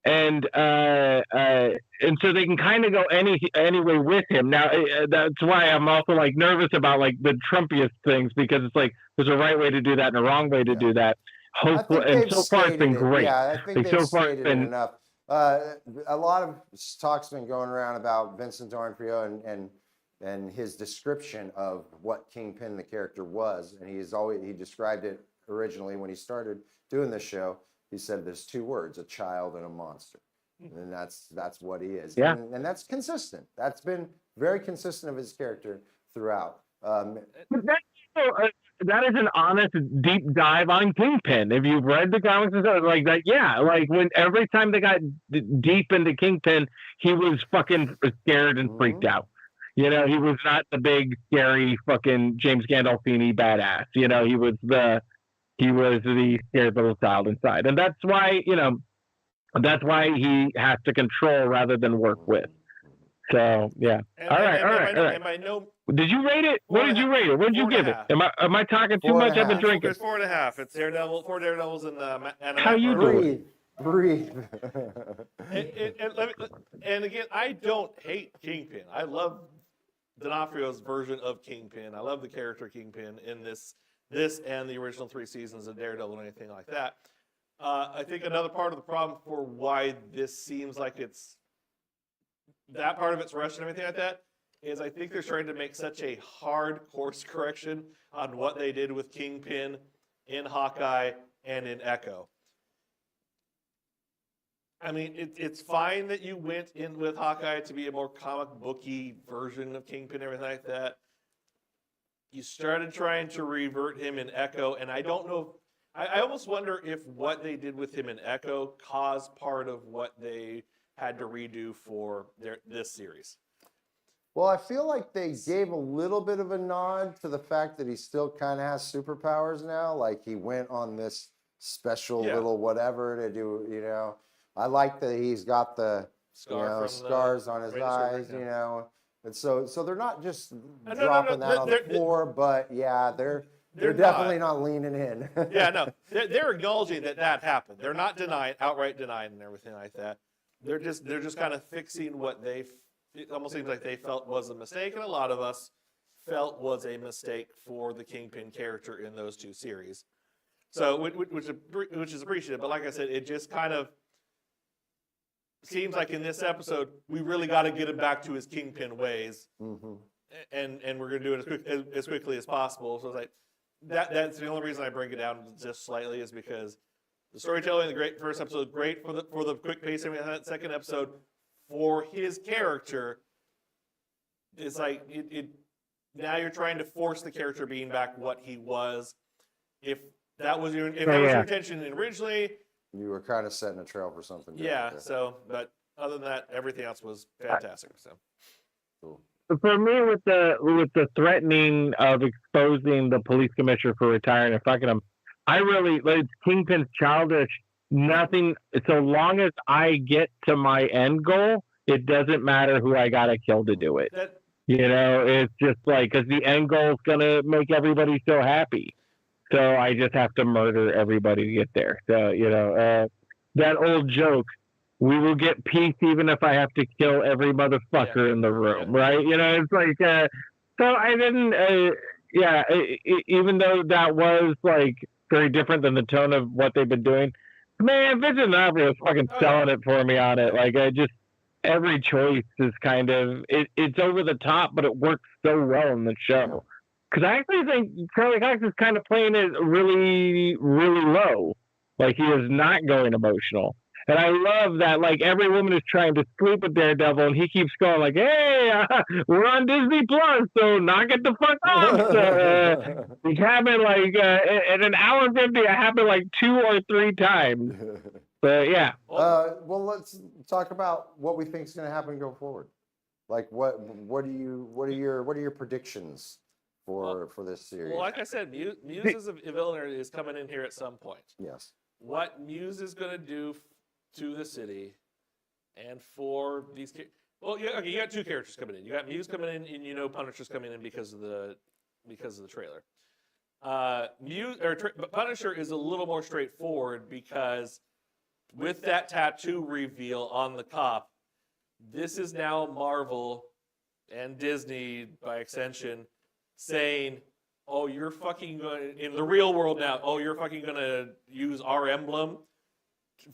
and so they can kind of go any way with him. Now that's why I'm also like nervous about like the Trumpiest things, because it's like there's a right way to do that and a wrong way to do that. I Hopefully, think and they've so far it's been stated it. great. Yeah, I think Like, they've so far it's stated it been enough. A lot of talk's been going around about Vincent D'Onofrio and his description of what Kingpin the character was, and he described it originally when he started doing this show. He said there's two words: a child and a monster, and that's what he is. Yeah. And that's consistent. That's been very consistent of his character throughout. But that is an honest deep dive on Kingpin. If you've read the comics and stuff like that, yeah, like when every time they got deep into Kingpin, he was fucking scared and freaked out. You know, he was not the big scary fucking James Gandolfini badass. You know, he was the scared little child inside, and that's why he has to control rather than work with. So yeah. All right. Did you rate it? What did you rate it? What did you give it? Am I talking too much? I've been drinking. It's 4.5. It's Daredevil. 4 Daredevils and How you doing? Breathe. And again, I don't hate Kingpin. I love D'Onofrio's version of Kingpin. I love the character Kingpin in this and the original 3 seasons of Daredevil and anything like that. I think another part of the problem for why this seems like it's that part of it's rushed and everything like that is I think they're trying to make such a hard course correction on what they did with Kingpin in Hawkeye and in Echo. I mean, it's fine that you went in with Hawkeye to be a more comic booky version of Kingpin and everything like that. You started trying to revert him in Echo, and I don't know. I almost wonder if what they did with him in Echo caused part of what they had to redo for this series. Well, I feel like they gave a little bit of a nod to the fact that he still kind of has superpowers now. Like he went on this special little whatever to do, you know. I like that he's got the scars on his eyes, you know. And so they're not just dropping that on the floor, but yeah, they're definitely not leaning in. Yeah, no, they're acknowledging that happened. They're not outright denying and everything like that. They're just kind of fixing what it almost seems like they felt was a mistake, and a lot of us felt was a mistake for the Kingpin character in those 2 series. So, which is appreciated. But like I said, it just kind of seems like in this episode we really got to get him back to his Kingpin ways, and we're going to do it as quickly as possible. So it's like that's the only reason I bring it down just slightly is because the storytelling in the first episode great for the quick pacing of that second episode. For his character, it's like now you're trying to force the character being back what he was. If that was your intention originally, you were kind of setting a trail for something different. Yeah. So, but other than that, everything else was fantastic. So, cool. For me, with the threatening of exposing the police commissioner for retiring and fucking him, I really like Kingpin's childish. Nothing. So long as I get to my end goal, it doesn't matter who I gotta kill to do it. You know, it's just like because the end goal is gonna make everybody so happy. So I just have to murder everybody to get there. So you know, that old joke: we will get peace even if I have to kill every motherfucker in the room, right? You know, it's like. So I didn't. Even though that was like very different than the tone of what they've been doing. Man, Vincent D'Onofrio was fucking selling it for me on it. Like every choice is kind of it's over the top, but it works so well in the show. Because I actually think Charlie Cox is kind of playing it really, really low. Like he is not going emotional. And I love that, like, every woman is trying to sleep with Daredevil, and he keeps going, like, hey, we're on Disney Plus, so knock it the fuck off. It happened, like, in an hour and 50, it happened, like, 2 or 3 times. But, yeah. Well, let's talk about what we think is going to happen going forward. Like, what are your predictions for this series? Well, like I said, Muse as a villain is coming in here at some point. Yes. What Muse is going to do to the city, and for these, well, you got 2 characters coming in. You got Muse coming in, and you know Punisher's coming in because of the trailer. Punisher is a little more straightforward because with that tattoo reveal on the cop, this is now Marvel and Disney by extension saying, oh, you're fucking going in the real world now. Oh, you're fucking gonna use our emblem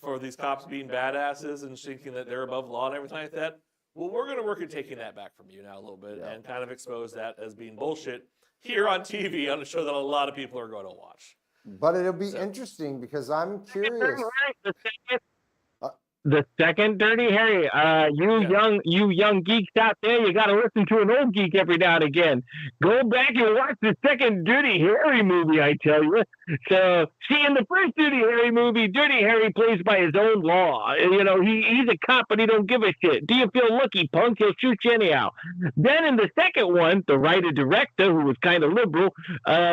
for these cops being badasses and thinking that they're above law and everything like that. Well, we're gonna work at taking that back from you now a little bit and kind of expose that as being bullshit here on TV on a show that a lot of people are going to watch. But it'll be interesting because I'm curious. The second Dirty Harry, you young geeks out there, you got to listen to an old geek every now and again. Go back and watch the second Dirty Harry movie, I tell you. So, see, in the first Dirty Harry movie, Dirty Harry plays by his own law. You know, he's a cop, but he don't give a shit. Do you feel lucky, punk? He'll shoot you anyhow. Then in the second one, the writer-director, who was kind of liberal,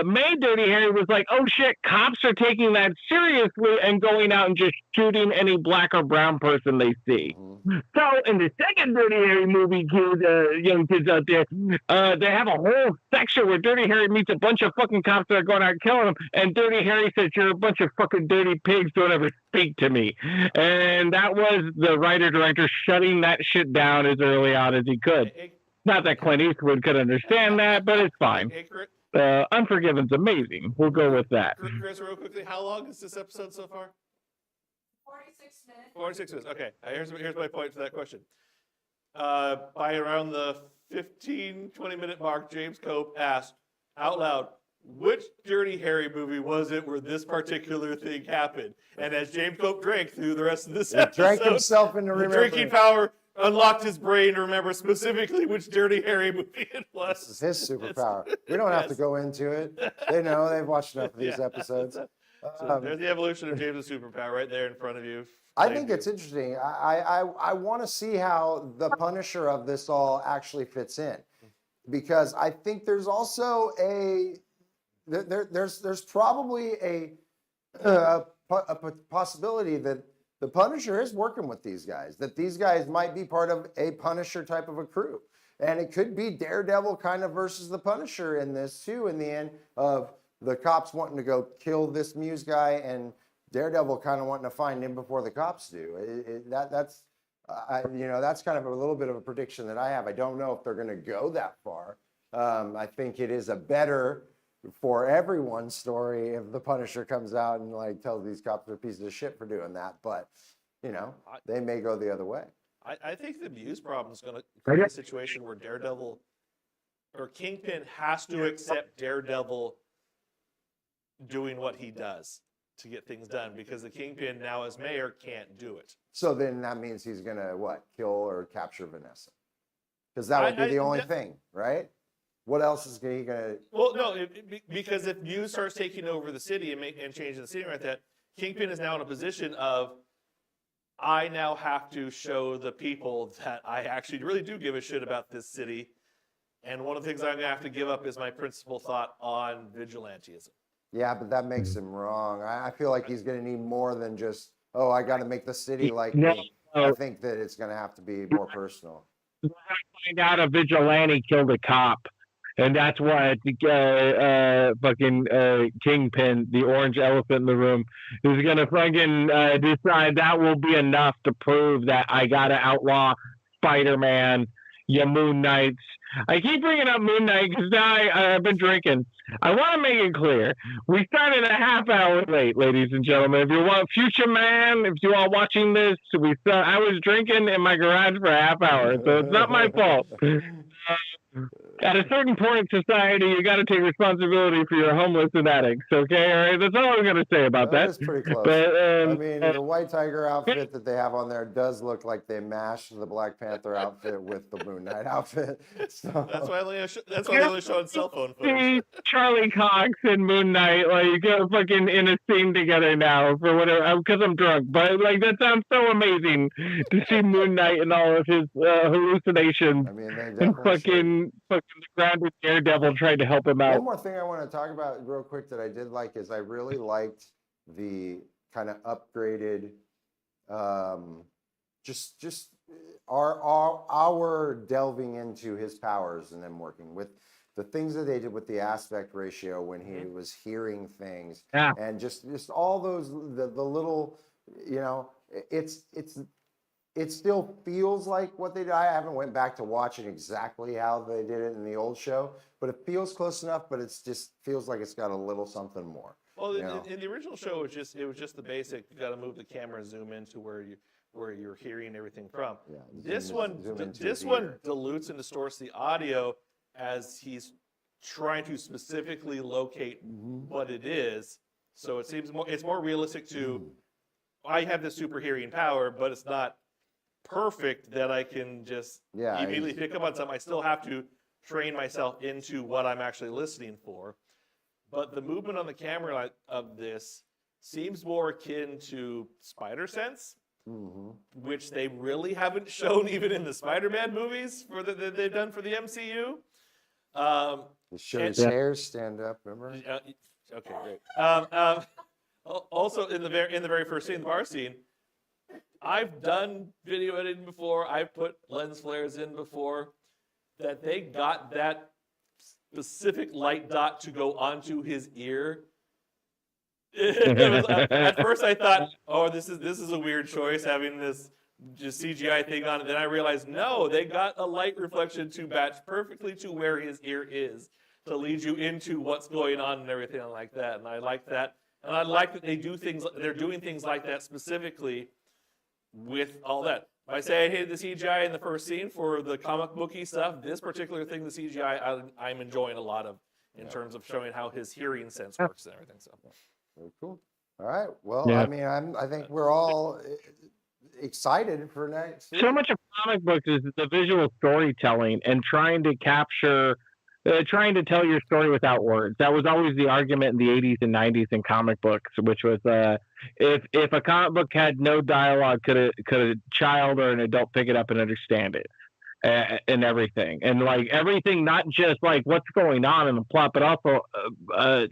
made Dirty Harry was like, oh shit, cops are taking that seriously and going out and just shooting any black or brown person they see. So in the second Dirty Harry movie, young kids out there, they have a whole section where Dirty Harry meets a bunch of fucking cops that are going out killing him, and Dirty Harry says, you're a bunch of fucking dirty pigs, don't ever speak to me. And that was the writer-director shutting that shit down as early on as he could. Not that Clint Eastwood could understand that, but it's fine. Unforgiven's amazing. We'll go with that. Chris, real quickly, how long is this episode so far? 46 minutes. 46 minutes. Okay, here's my point to that question. By around the 15, 20-minute mark, James Cope asked out loud, which Dirty Harry movie was it where this particular thing happened? And as James Cope drank through the rest of this episode, Drank himself into the remembering. drinking power unlocked his brain to remember specifically which Dirty Harry movie it was. This is his superpower. We don't have to go into it. They know. They've watched enough of these episodes. So there's the evolution of James' superpower right there in front of you. I think it's interesting. I want to see how the Punisher of this all actually fits in, because I think there's also there's probably a possibility that the Punisher is working with these guys, that these guys might be part of a Punisher type of a crew. And it could be Daredevil kind of versus the Punisher in this too, in the end, of the cops wanting to go kill this Muse guy and Daredevil kind of wanting to find him before the cops do. That's kind of a little bit of a prediction that I have. I don't know if they're going to go that far. I think it is a better for everyone's story if the Punisher comes out and like tells these cops they're pieces of shit for doing that. But they may go the other way. I think the Muse problem is going to create a situation where Daredevil or Kingpin has to accept Daredevil doing what he does to get things done, because the Kingpin now as mayor can't do it. So then that means he's going to kill or capture Vanessa? Because that would be the only thing, right? What else is he going to... Well, no, because if Muse starts taking over the city and changing the city like that, Kingpin is now in a position of, I now have to show the people that I actually really do give a shit about this city. And one of the things I'm going to have to give up is my principal thought on vigilantism. Yeah, but that makes him wrong. I feel like he's going to need more than just, I got to make the city like me. I think that it's going to have to be more personal. Find out a vigilante killed a cop. And that's why fucking Kingpin, the orange elephant in the room, is going to fucking decide that will be enough to prove that I got to outlaw Spider-Man, Moon Knights. I keep bringing up Moon Knight because now I've been drinking. I want to make it clear. We started a half hour late, ladies and gentlemen. If you want Future Man, if you are watching this, I was drinking in my garage for a half hour, so it's not my fault. At a certain point in society, you got to take responsibility for your homeless and addicts. Okay, all right. That's all I'm going to say about that. That's pretty close. But, I mean, the White Tiger outfit that they have on there does look like they mashed the Black Panther outfit with the Moon Knight outfit. So. That's why they only showing cell phone footage. Charlie Cox and Moon Knight fucking in a scene together now for whatever, because I'm drunk. But that sounds so amazing to see Moon Knight and all of his hallucinations. I mean, they and fucking the grounded Daredevil tried to help him out. One more thing I want to talk about real quick that I did like is I really liked the kind of upgraded, just our delving into his powers and then working with the things that they did with the aspect ratio when he was hearing things, and just all those the little it still feels like what they did. I haven't went back to watching exactly how they did it in the old show, but it feels close enough. But it's just feels like it's got a little something more. Well, you know? in the original show, it was just the basic. You got to move the camera and zoom into where you're hearing everything from. Yeah, This zoom one into his one ear. dilutes and distorts the audio as he's trying to specifically locate what it is. So it's more realistic to. I have this super hearing power, but it's not perfect that I can just immediately pick up on something. I still have to train myself into what I'm actually listening for. But the movement on the camera of this seems more akin to Spider Sense, which they really haven't shown even in the Spider-Man movies that they've done for the MCU. Show his hair stand up, remember? Okay, great. Also, in the very first scene, the bar scene, I've done video editing before. I've put lens flares in before. That they got that specific light dot to go onto his ear. At first, I thought, "Oh, this is a weird choice having this just CGI thing on it." Then I realized, no, they got a light reflection to match perfectly to where his ear is to lead you into what's going on and everything like that. And I like that. And I like that they're doing things like that specifically with all that. By saying, hey, the CGI in the first scene for the comic booky stuff, this particular thing, the CGI, I'm enjoying a lot of in terms of showing how his hearing sense works and everything. So very cool. All right. Well, I mean, I think we're all excited for next. So much of comic books is the visual storytelling and trying to capture. Trying to tell your story without words. That was always the argument in the 80s and 90s in comic books, which was if a comic book had no dialogue, could a child or an adult pick it up and understand it and everything? And like everything, not just like what's going on in the plot, but also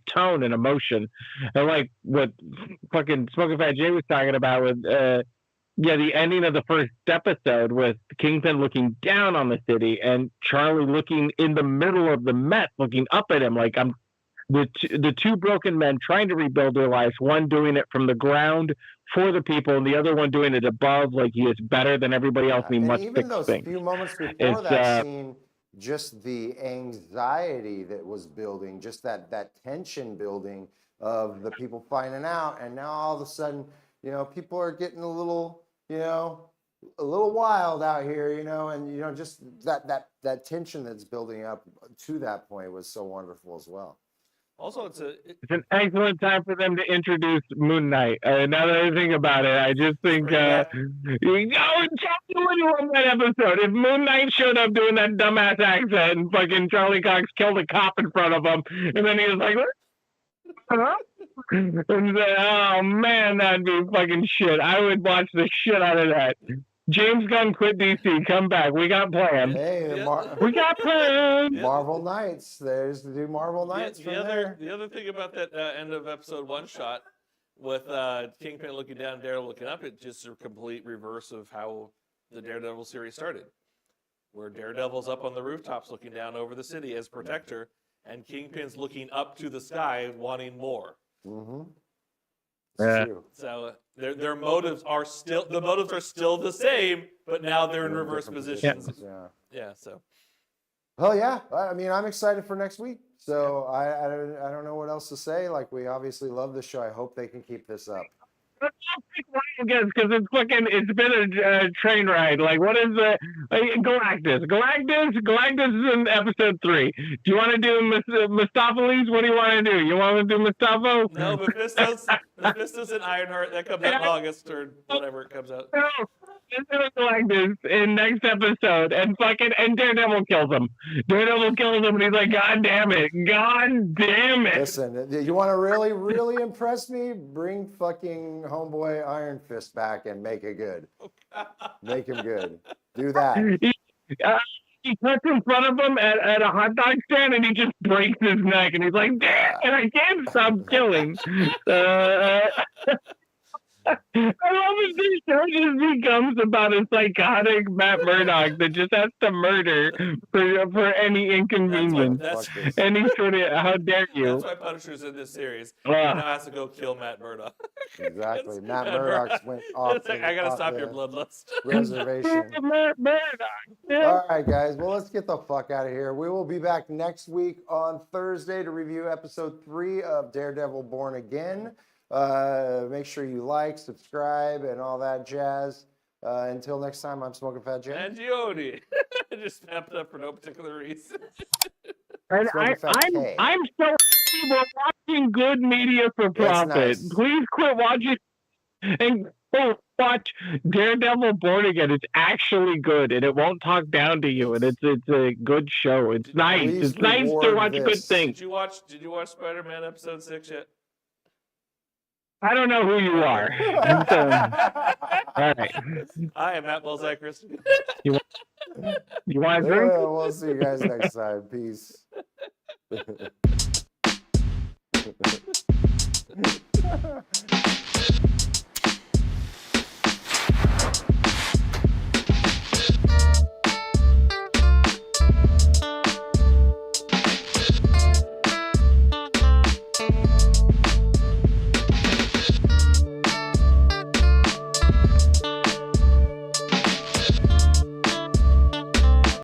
tone and emotion. And like what fucking Smoking Phat J was talking about with the ending of the first episode with Kingpin looking down on the city and Charlie looking in the middle of the mess, looking up at him like the two broken men trying to rebuild their lives, one doing it from the ground for the people and the other one doing it above like he is better than everybody else and he must even fix those things. few moments before that scene, just the anxiety that was building, just that tension building of the people finding out, and now all of a sudden, people are getting a little wild out here, and just that tension that's building up to that point was so wonderful as well. also, it's an excellent time for them to introduce Moon Knight. Now that I think about it, I just think on that episode, if Moon Knight showed up doing that dumbass accent and fucking Charlie Cox killed a cop in front of him, and then he was like, huh? And say, oh man, that'd be fucking shit. I would watch the shit out of that. James Gunn quit DC. Come back. We got plans. Hey, we got plans. Marvel Knights. There's the new Marvel Knights. The other thing about that end of episode one shot with Kingpin looking down, Daredevil looking up, it's just a complete reverse of how the Daredevil series started, where Daredevil's up on the rooftops looking down over the city as protector, and Kingpin's looking up to the sky wanting more. So their motives are still the same, but now they're in reverse positions. So. Well, yeah. I mean, I'm excited for next week. So I don't know what else to say. Like, we obviously love the show. I hope they can keep this up. Because it's been a train ride. Like, what is the Galactus? Galactus is in episode 3. Do you want to do Mistopheles? What do you want to do? You want to do Mustapho? No, Mephisto's in Ironheart. That comes out in August or whatever it comes out. No, Galactus in next episode, and Daredevil kills him. Daredevil kills him, and he's like, God damn it. Listen, you want to really, really impress me? Bring fucking homeboy Iron Fist back and make it good. Make him good. Do that. He cuts in front of him at a hot dog stand, and he just breaks his neck, and he's like, damn it, I can't stop killing. I love if this show just becomes about a psychotic Matt Murdock that just has to murder for any inconvenience. That's Fuck this. Any sort of, how dare That's you? why Punisher's in this series. He Ugh. now has to go kill Matt Murdock. Exactly. It's Matt Murdock's went off. It's like, the- I gotta off stop your the bloodlust. reservation. Matt Murdock. Yeah. All right, guys. Well, let's get the fuck out of here. We will be back next week on Thursday to review episode 3 of Daredevil Born Again. Make sure you like, subscribe, and all that jazz. Until next time, I'm Smoking Phat J. And Giodi. Just snapped up for no particular reason. And Smoking Phat K. I'm so happy we're watching good media for profit. nice. Please quit watching and go watch Daredevil Born Again. It's actually good, and it won't talk down to you. And it's a good show. It's nice. Please It's nice to reward watch good this. things. Did you watch Spider-Man episode 6 yet? I don't know who you are. All right. I am Matt Christy. You want a drink? We'll see you guys next time. Peace.